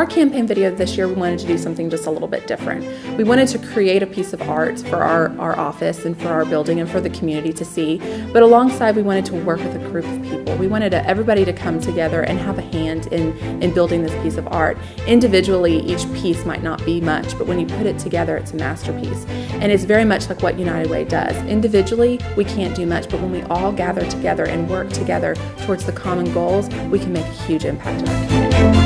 our campaign video this year, we wanted to do something just a little bit different. We wanted to create a piece of art for our office and for our building and for the community to see, but alongside we wanted to work with a group of people. We wanted everybody to come together and have a hand in building this piece of art. Individually, each piece might not be much, but when you put it together, it's a masterpiece. And it's very much like what United Way does. Individually, we can't do much, but when we all gather together and work together towards the common goals, we can make a huge impact in our community.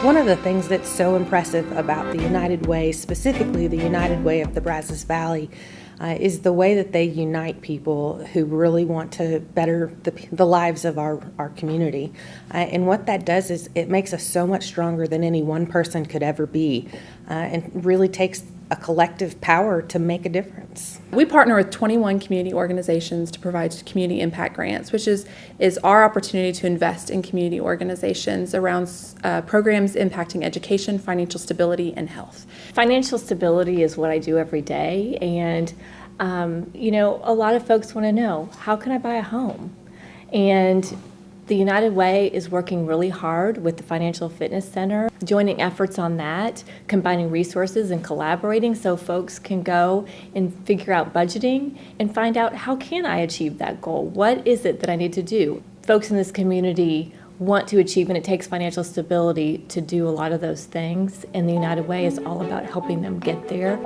One of the things that's so impressive about the United Way, specifically the United Way of the Brazos Valley, is the way that they unite people who really want to better the lives of our community. And what that does is it makes us so much stronger than any one person could ever be, and really takes a collective power to make a difference. We partner with 21 community organizations to provide community impact grants, which is our opportunity to invest in community organizations around programs impacting education, financial stability, and health. Financial stability is what I do every day, and a lot of folks want to know, how can I buy a home? And the United Way is working really hard with the Financial Fitness Center, joining efforts on that, combining resources and collaborating so folks can go and figure out budgeting and find out, how can I achieve that goal? What is it that I need to do? Folks in this community want to achieve, and it takes financial stability to do a lot of those things, and the United Way is all about helping them get there.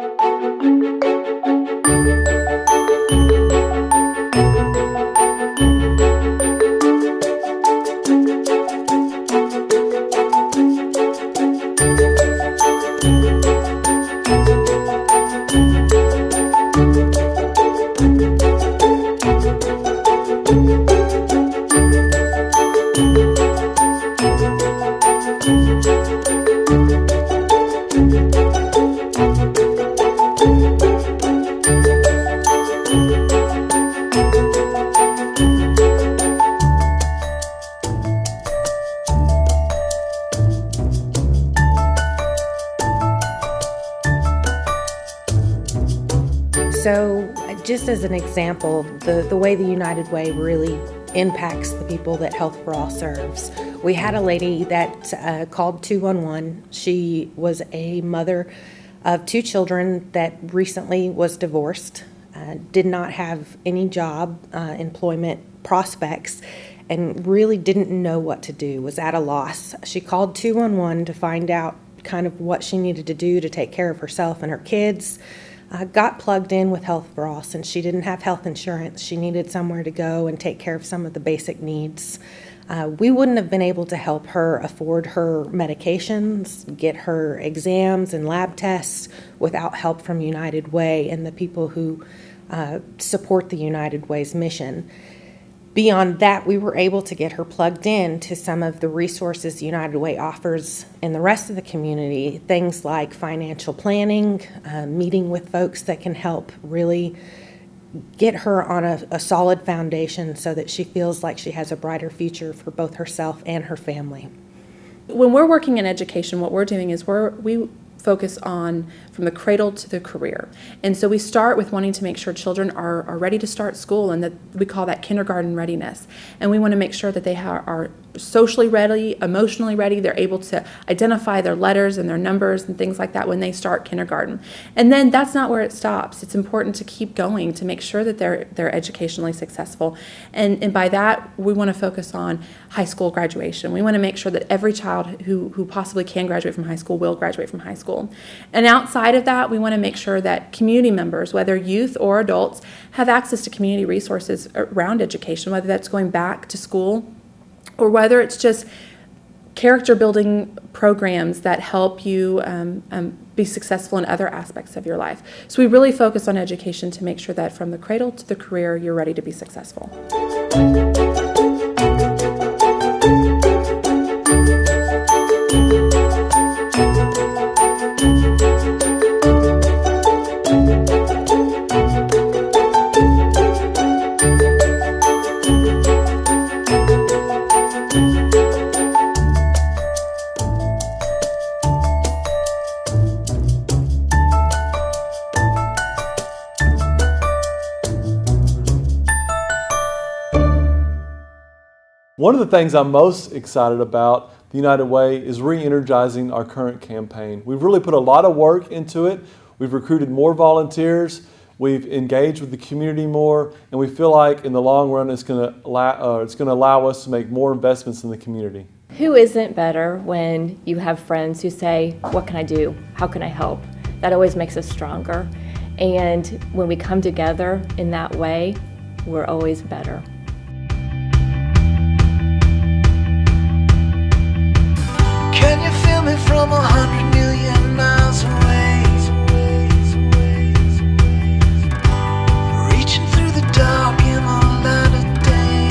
So just as an example, the way the United Way really impacts the people that Health for All serves. We had a lady that called 211. She was a mother of 2 children that recently was divorced, did not have any job, employment prospects, and really didn't know what to do, was at a loss. She called 211 to find out kind of what she needed to do to take care of herself and her kids. Got plugged in with Health for All since she didn't have health insurance. She needed somewhere to go and take care of some of the basic needs. We wouldn't have been able to help her afford her medications, get her exams and lab tests without help from United Way and the people who support the United Way's mission. Beyond that, we were able to get her plugged in to some of the resources United Way offers in the rest of the community, things like financial planning, meeting with folks that can help really get her on a solid foundation so that she feels like she has a brighter future for both herself and her family. When we're working in education, what we're doing is we focus on from the cradle to the career. And so we start with wanting to make sure children are ready to start school, and that we call that kindergarten readiness. And we want to make sure that they are socially ready, emotionally ready. They're able to identify their letters and their numbers and things like that when they start kindergarten. And then that's not where it stops. It's important to keep going to make sure that they're educationally successful. And by that, we want to focus on high school graduation. We want to make sure that every child who possibly can graduate from high school will graduate from high school. And outside of that, we want to make sure that community members, whether youth or adults, have access to community resources around education, whether that's going back to school or whether it's just character building programs that help you be successful in other aspects of your life. So we really focus on education to make sure that from the cradle to the career, you're ready to be successful. One of the things I'm most excited about the United Way is re-energizing our current campaign. We've really put a lot of work into it. We've recruited more volunteers, we've engaged with the community more, and we feel like in the long run it's going to allow us to make more investments in the community. Who isn't better when you have friends who say, what can I do? How can I help? That always makes us stronger. And when we come together in that way, we're always better. Can you feel me from 100 million miles away? Reaching through the dark in the light of day.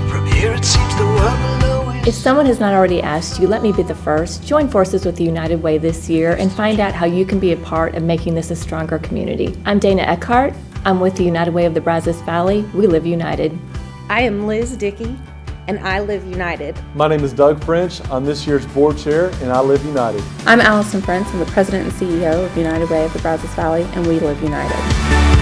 From here it seems the world will always. If someone has not already asked you, let me be the first. Join forces with the United Way this year and find out how you can be a part of making this a stronger community. I'm Dana Eckhart. I'm with the United Way of the Brazos Valley. We live united. I am Liz Dickey, and I live united. My name is Doug French. I'm this year's board chair, and I live united. I'm Allison Prince. I'm the president and CEO of United Way of the Brazos Valley, and we live united.